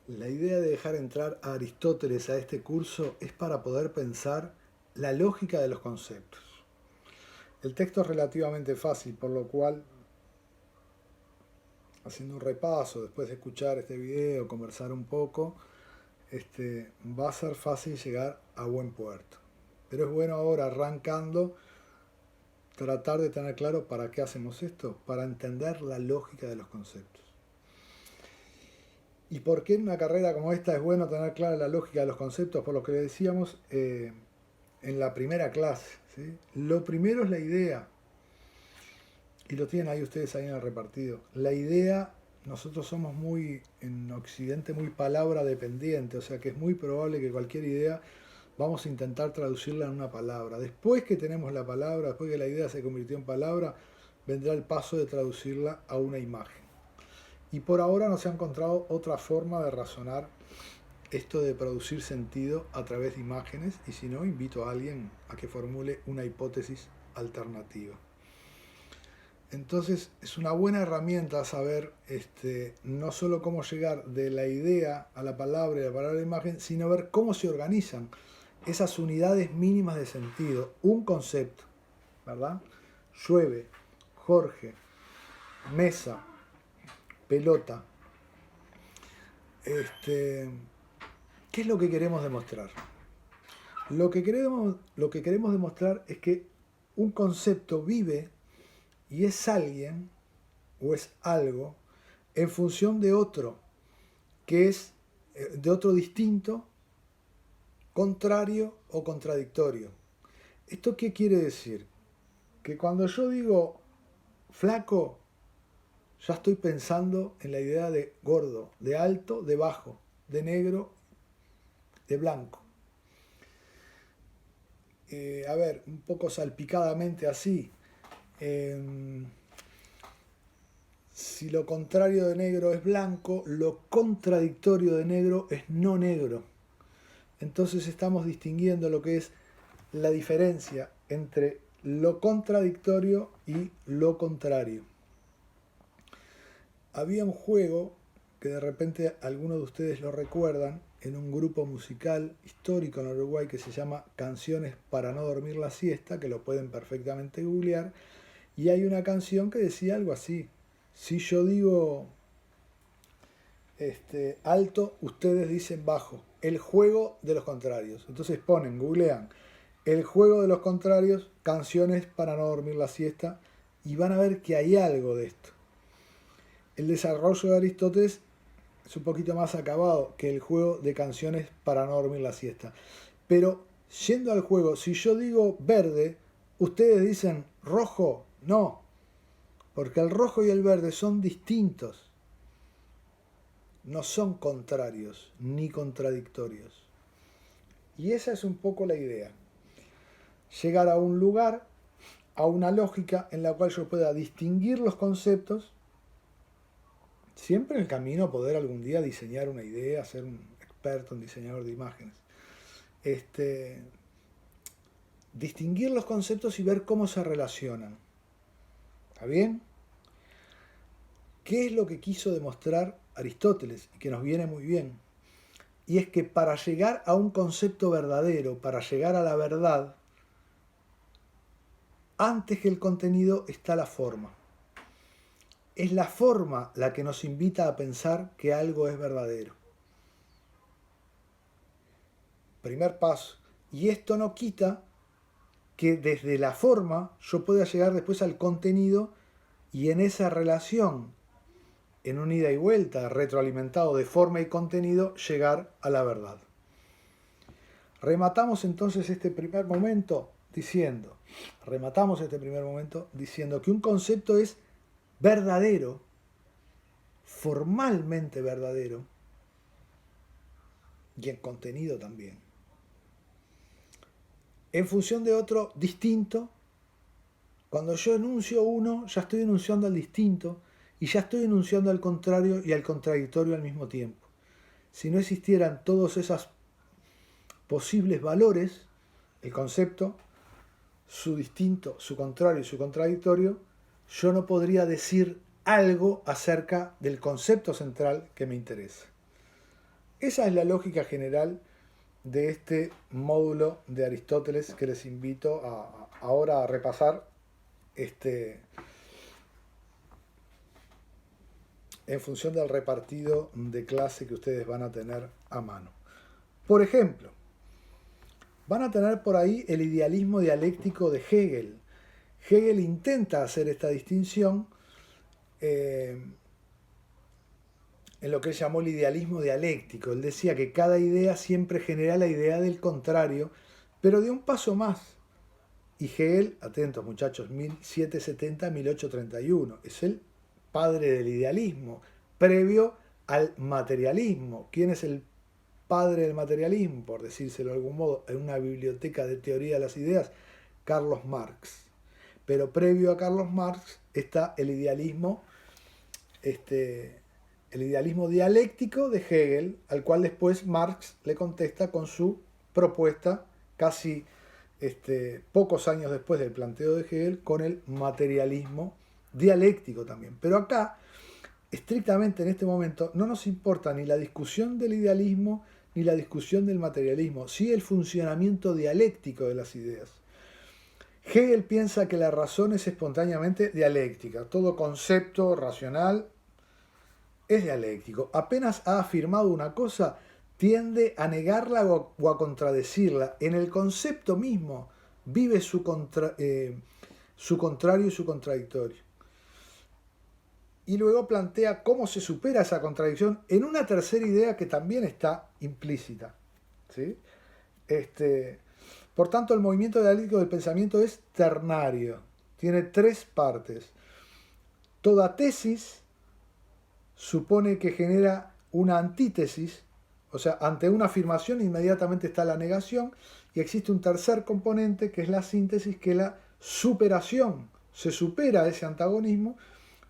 La idea de dejar entrar a Aristóteles a este curso es para poder pensar la lógica de los conceptos. El texto es relativamente fácil, por lo cual, haciendo un repaso, después de escuchar este video, conversar un poco, va a ser fácil llegar a buen puerto. Pero es bueno ahora, arrancando, tratar de tener claro para qué hacemos esto, para entender la lógica de los conceptos. ¿Y por qué en una carrera como esta es bueno tener clara la lógica de los conceptos? Por lo que le decíamos en la primera clase, ¿sí? Lo primero es la idea, y lo tienen ahí ustedes ahí en el repartido. La idea, nosotros somos muy, en Occidente, muy palabra dependiente, o sea que es muy probable que cualquier idea vamos a intentar traducirla en una palabra. Después que tenemos la palabra, después que la idea se convirtió en palabra, vendrá el paso de traducirla a una imagen. Y por ahora no se ha encontrado otra forma de razonar esto de producir sentido a través de imágenes, y si no, invito a alguien a que formule una hipótesis alternativa. Entonces es una buena herramienta saber no solo cómo llegar de la idea a la palabra y la palabra a la imagen, sino ver cómo se organizan esas unidades mínimas de sentido. Un concepto, ¿verdad? Llueve, Jorge, mesa, pelota. ¿Qué es lo que queremos demostrar? Lo que queremos demostrar es que un concepto vive y es alguien o es algo en función de otro, que es de otro distinto, contrario o contradictorio. ¿Esto qué quiere decir? Que cuando yo digo flaco, ya estoy pensando en la idea de gordo, de alto, de bajo, de negro, de blanco. A ver, un poco salpicadamente así. Si lo contrario de negro es blanco, lo contradictorio de negro es no negro. Entonces estamos distinguiendo lo que es la diferencia entre lo contradictorio y lo contrario. Había un juego que de repente algunos de ustedes lo recuerdan en un grupo musical histórico en Uruguay que se llama Canciones para no dormir la siesta, que lo pueden perfectamente googlear, y hay una canción que decía algo así: si yo digo alto, ustedes dicen bajo. El juego de los contrarios. Entonces googlean el juego de los contrarios, canciones para no dormir la siesta, y van a ver que hay algo de esto. El desarrollo de Aristóteles es un poquito más acabado que el juego de canciones para no dormir la siesta. Pero yendo al juego, si yo digo verde, ustedes dicen rojo. No, porque el rojo y el verde son distintos. No son contrarios ni contradictorios. Y esa es un poco la idea. Llegar a un lugar, a una lógica en la cual yo pueda distinguir los conceptos, siempre en el camino poder algún día diseñar una idea, ser un experto en diseñador de imágenes. Distinguir los conceptos y ver cómo se relacionan. ¿Está bien? ¿Qué es lo que quiso demostrar Aristóteles? Y que nos viene muy bien. Y es que para llegar a un concepto verdadero, para llegar a la verdad, antes que el contenido está la forma. Es la forma la que nos invita a pensar que algo es verdadero. Primer paso. Y esto no quita que desde la forma yo pueda llegar después al contenido, y en esa relación, en un ida y vuelta, retroalimentado de forma y contenido, llegar a la verdad. Rematamos entonces este primer momento diciendo que un concepto es verdadero, formalmente verdadero, y en contenido también, en función de otro distinto. Cuando yo enuncio uno, ya estoy enunciando al distinto, y ya estoy enunciando al contrario y al contradictorio al mismo tiempo. Si no existieran todos esos posibles valores, el concepto, su distinto, su contrario y su contradictorio, yo no podría decir algo acerca del concepto central que me interesa. Esa es la lógica general de este módulo de Aristóteles que les invito ahora a repasar en función del repartido de clase que ustedes van a tener a mano. Por ejemplo, van a tener por ahí el idealismo dialéctico de Hegel. Hegel intenta hacer esta distinción en lo que él llamó el idealismo dialéctico. Él decía que cada idea siempre genera la idea del contrario, pero de un paso más. Y Hegel, atentos muchachos, 1770-1831, es el padre del idealismo, previo al materialismo. ¿Quién es el padre del materialismo? Por decírselo de algún modo, en una biblioteca de teoría de las ideas, Carlos Marx. Pero previo a Carlos Marx está el idealismo dialéctico de Hegel, al cual después Marx le contesta con su propuesta, casi pocos años después del planteo de Hegel, con el materialismo dialéctico también. Pero acá, estrictamente en este momento, no nos importa ni la discusión del idealismo ni la discusión del materialismo, sí el funcionamiento dialéctico de las ideas. Hegel piensa que la razón es espontáneamente dialéctica, todo concepto racional es dialéctico. Apenas ha afirmado una cosa, tiende a negarla o a contradecirla. En el concepto mismo vive su contrario y su contradictorio. Y luego plantea cómo se supera esa contradicción en una tercera idea que también está implícita. ¿Sí? Por tanto, el movimiento dialéctico del pensamiento es ternario. Tiene tres partes. Toda tesis supone que genera una antítesis, o sea, ante una afirmación inmediatamente está la negación, y existe un tercer componente que es la síntesis, que es la superación. Se supera ese antagonismo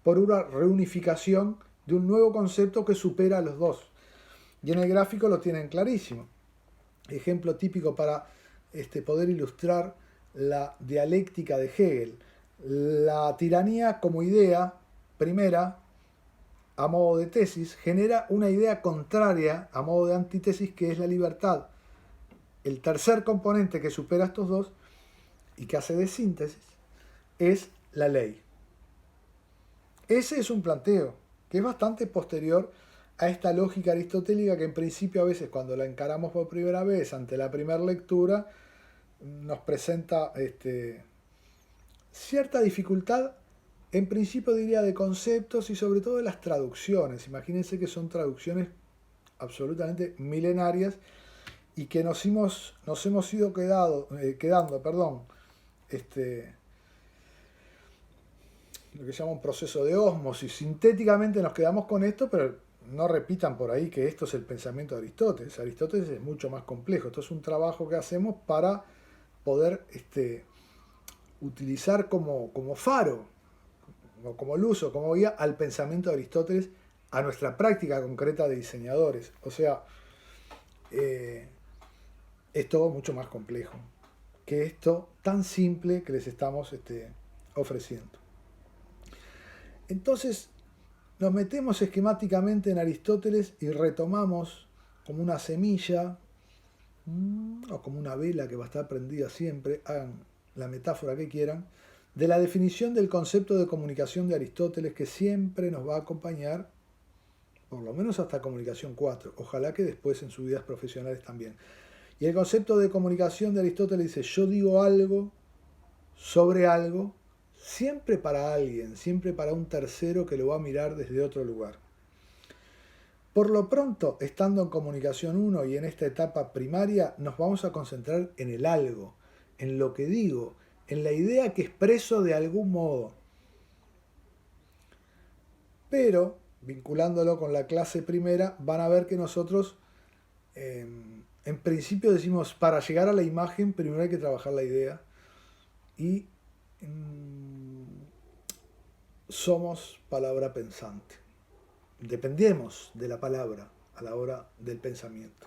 por una reunificación de un nuevo concepto que supera a los dos. Y en el gráfico lo tienen clarísimo. Ejemplo típico para poder ilustrar la dialéctica de Hegel. La tiranía como idea primera, a modo de tesis, genera una idea contraria a modo de antítesis, que es la libertad. El tercer componente que supera estos dos y que hace de síntesis es la ley. Ese es un planteo que es bastante posterior a esta lógica aristotélica que en principio a veces cuando la encaramos por primera vez ante la primera lectura nos presenta cierta dificultad, en principio diría de conceptos y sobre todo de las traducciones. Imagínense que son traducciones absolutamente milenarias y que nos hemos ido quedando, lo que se llama un proceso de ósmosis. Sintéticamente nos quedamos con esto, pero no repitan por ahí que esto es el pensamiento de Aristóteles. Aristóteles es mucho más complejo. Esto es un trabajo que hacemos para poder utilizar como faro, como luz o como guía al pensamiento de Aristóteles, a nuestra práctica concreta de diseñadores. O sea, es todo mucho más complejo que esto tan simple que les estamos ofreciendo. Entonces, nos metemos esquemáticamente en Aristóteles y retomamos como una semilla o como una vela que va a estar prendida siempre, hagan la metáfora que quieran, de la definición del concepto de comunicación de Aristóteles, que siempre nos va a acompañar, por lo menos hasta comunicación 4, ojalá que después en sus vidas profesionales también. Y el concepto de comunicación de Aristóteles dice: yo digo algo sobre algo, siempre para alguien, siempre para un tercero que lo va a mirar desde otro lugar. Por lo pronto, estando en comunicación 1 y en esta etapa primaria, nos vamos a concentrar en el algo, en lo que digo, en la idea que expreso de algún modo. Pero, vinculándolo con la clase primera, van a ver que nosotros, en principio decimos, para llegar a la imagen, primero hay que trabajar la idea. Y somos palabra pensante. Dependemos de la palabra a la hora del pensamiento.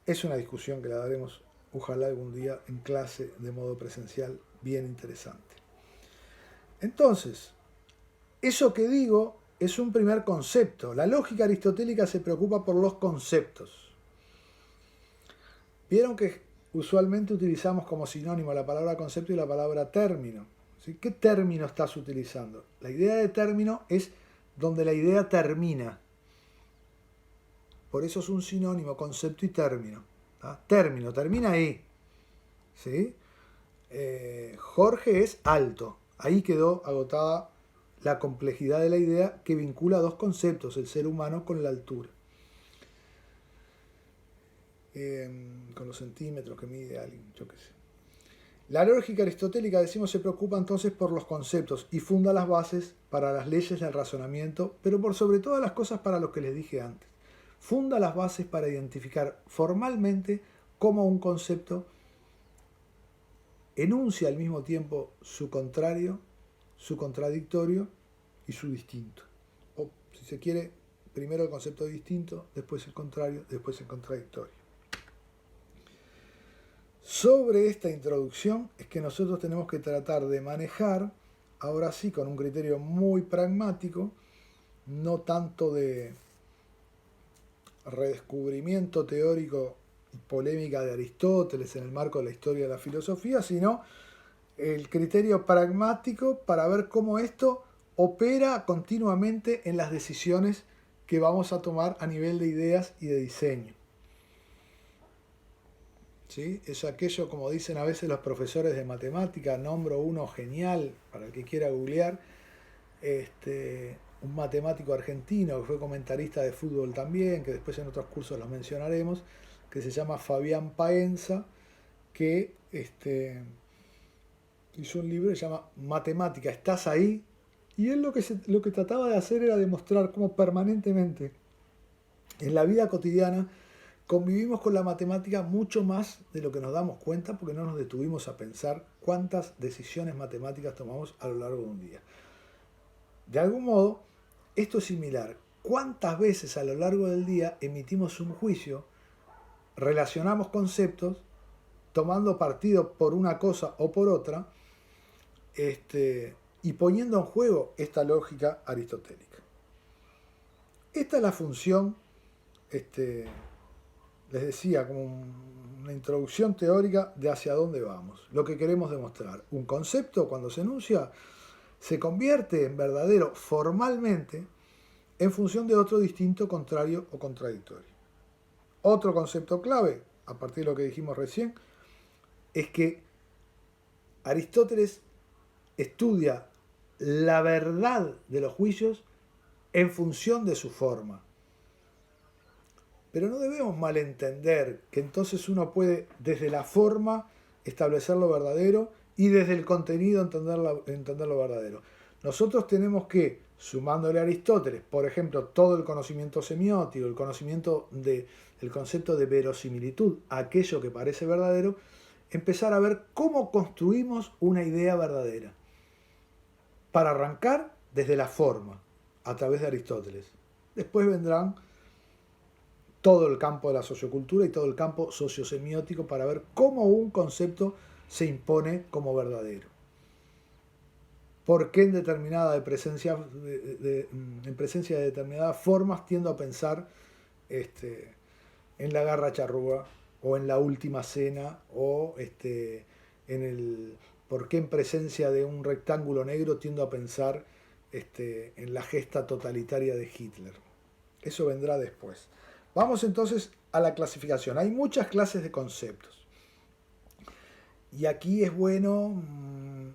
Es una discusión que la daremos, ojalá algún día, en clase de modo presencial, bien interesante. Entonces, eso que digo es un primer concepto. La lógica aristotélica se preocupa por los conceptos. Vieron que usualmente utilizamos como sinónimo la palabra concepto y la palabra término. ¿Sí? ¿Qué término estás utilizando? La idea de término es donde la idea termina. Por eso es un sinónimo, concepto y término. ¿Ah? Término, termina ahí. ¿Sí? Jorge es alto. Ahí quedó agotada la complejidad de la idea que vincula dos conceptos, el ser humano con la altura. Con los centímetros que mide alguien, yo qué sé. La lógica aristotélica, decimos, se preocupa entonces por los conceptos y funda las bases para las leyes del razonamiento, pero por sobre todas las cosas para lo que les dije antes. Funda las bases para identificar formalmente cómo un concepto enuncia al mismo tiempo su contrario, su contradictorio y su distinto. O, si se quiere, primero el concepto distinto, después el contrario, después el contradictorio. Sobre esta introducción es que nosotros tenemos que tratar de manejar, ahora sí, con un criterio muy pragmático, no tanto de redescubrimiento teórico y polémica de Aristóteles en el marco de la historia de la filosofía, sino el criterio pragmático para ver cómo esto opera continuamente en las decisiones que vamos a tomar a nivel de ideas y de diseño. ¿Sí? Es aquello, como dicen a veces los profesores de matemática, nombro uno genial, para el que quiera googlear, un matemático argentino que fue comentarista de fútbol también, que después en otros cursos los mencionaremos, que se llama Fabián Paenza, que hizo un libro que se llama Matemática, ¿estás ahí? Y él lo que trataba de hacer era demostrar cómo permanentemente en la vida cotidiana convivimos con la matemática mucho más de lo que nos damos cuenta, porque no nos detuvimos a pensar cuántas decisiones matemáticas tomamos a lo largo de un día. De algún modo, esto es similar. ¿Cuántas veces a lo largo del día emitimos un juicio, relacionamos conceptos, tomando partido por una cosa o por otra, y poniendo en juego esta lógica aristotélica? Esta es la función, les decía, como una introducción teórica de hacia dónde vamos, lo que queremos demostrar. Un concepto, cuando se enuncia, se convierte en verdadero formalmente en función de otro distinto, contrario o contradictorio. Otro concepto clave, a partir de lo que dijimos recién, es que Aristóteles estudia la verdad de los juicios en función de su forma. Pero no debemos malentender que entonces uno puede desde la forma establecer lo verdadero y desde el contenido entender lo verdadero. Nosotros tenemos que, sumándole a Aristóteles, por ejemplo, todo el conocimiento semiótico, el conocimiento del concepto de verosimilitud, aquello que parece verdadero, empezar a ver cómo construimos una idea verdadera. Para arrancar desde la forma, a través de Aristóteles. Después vendrán todo el campo de la sociocultura y todo el campo sociosemiótico para ver cómo un concepto se impone como verdadero. ¿Por qué en presencia de determinadas formas tiendo a pensar en la garra charrúa o en la última cena o por qué en presencia de un rectángulo negro tiendo a pensar en la gesta totalitaria de Hitler? Eso vendrá después. Vamos entonces a la clasificación. Hay muchas clases de conceptos. Y aquí es bueno,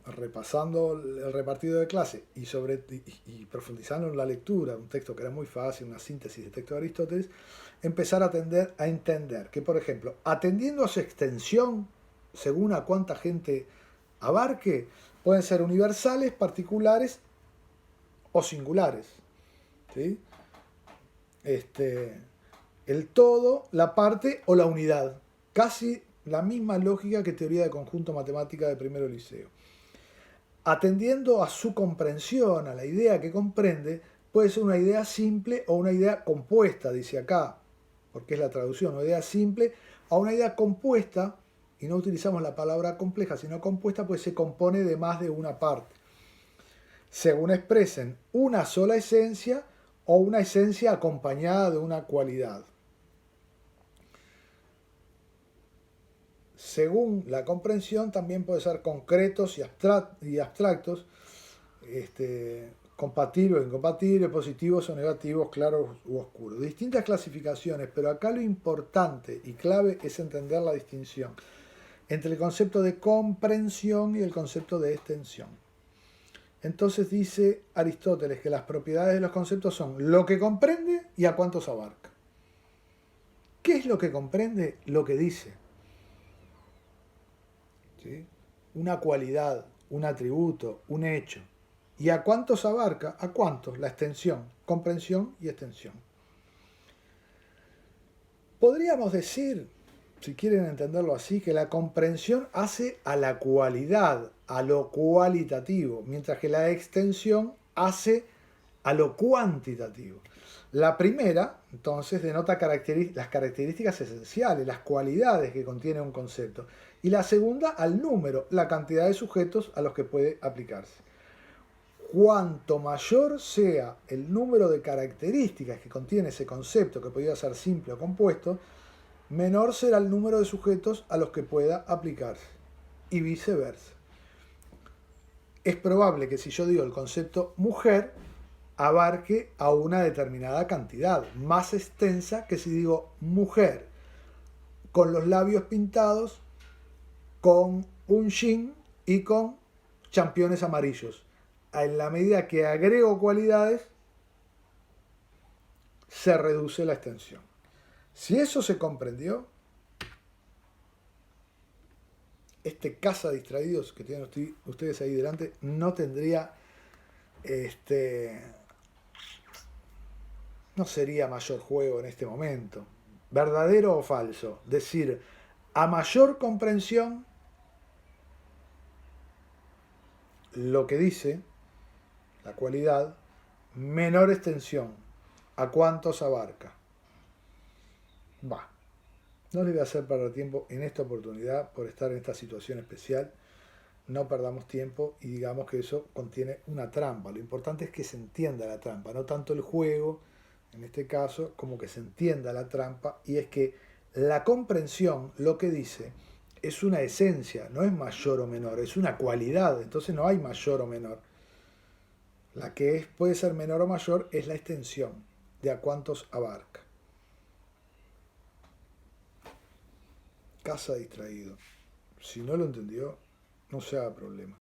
repasando el repartido de clase y profundizando en la lectura, un texto que era muy fácil, una síntesis de texto de Aristóteles, empezar a entender que, por ejemplo, atendiendo a su extensión, según a cuánta gente abarque, pueden ser universales, particulares o singulares. ¿Sí? El todo, la parte o la unidad. Casi la misma lógica que teoría de conjunto matemática de primero liceo. Atendiendo a su comprensión, a la idea que comprende, puede ser una idea simple o una idea compuesta, dice acá, porque es la traducción, una idea simple a una idea compuesta, y no utilizamos la palabra compleja, sino compuesta, pues se compone de más de una parte. según expresen una sola esencia o una esencia acompañada de una cualidad. Según la comprensión, también puede ser concretos y abstractos, compatibles o incompatibles, positivos o negativos, claros u oscuros. Distintas clasificaciones, pero acá lo importante y clave es entender la distinción entre el concepto de comprensión y el concepto de extensión. Entonces dice Aristóteles que las propiedades de los conceptos son lo que comprende y a cuántos abarca. ¿Qué es lo que comprende? Lo que dice. ¿Sí? Una cualidad, un atributo, un hecho. ¿Y a cuántos abarca? ¿A cuántos? La extensión, comprensión y extensión. Podríamos decir, si quieren entenderlo así, que la comprensión hace a la cualidad, a lo cualitativo, mientras que la extensión hace a lo cuantitativo. La primera, entonces, denota las características esenciales, las cualidades que contiene un concepto. Y la segunda, al número, la cantidad de sujetos a los que puede aplicarse. Cuanto mayor sea el número de características que contiene ese concepto, que podría ser simple o compuesto, menor será el número de sujetos a los que pueda aplicarse. Y viceversa. Es probable que si yo digo el concepto mujer, abarque a una determinada cantidad, más extensa que si digo mujer, con los labios pintados, con un jean y con championes amarillos. En la medida que agrego cualidades, se reduce la extensión. Si eso se comprendió, este caza distraídos que tienen ustedes ahí delante no tendría, no sería mayor juego en este momento. ¿Verdadero o falso? Decir, a mayor comprensión, lo que dice, la cualidad, menor extensión. ¿A cuántos abarca? Va. No les voy a hacer perder tiempo en esta oportunidad por estar en esta situación especial. No perdamos tiempo y digamos que eso contiene una trampa. Lo importante es que se entienda la trampa, no tanto el juego, en este caso, como que se entienda la trampa. Y es que la comprensión, lo que dice, es una esencia, no es mayor o menor, es una cualidad. Entonces no hay mayor o menor. La que puede ser menor o mayor es la extensión, de a cuántos abarca. Casa distraído. Si no lo entendió, no se haga problema.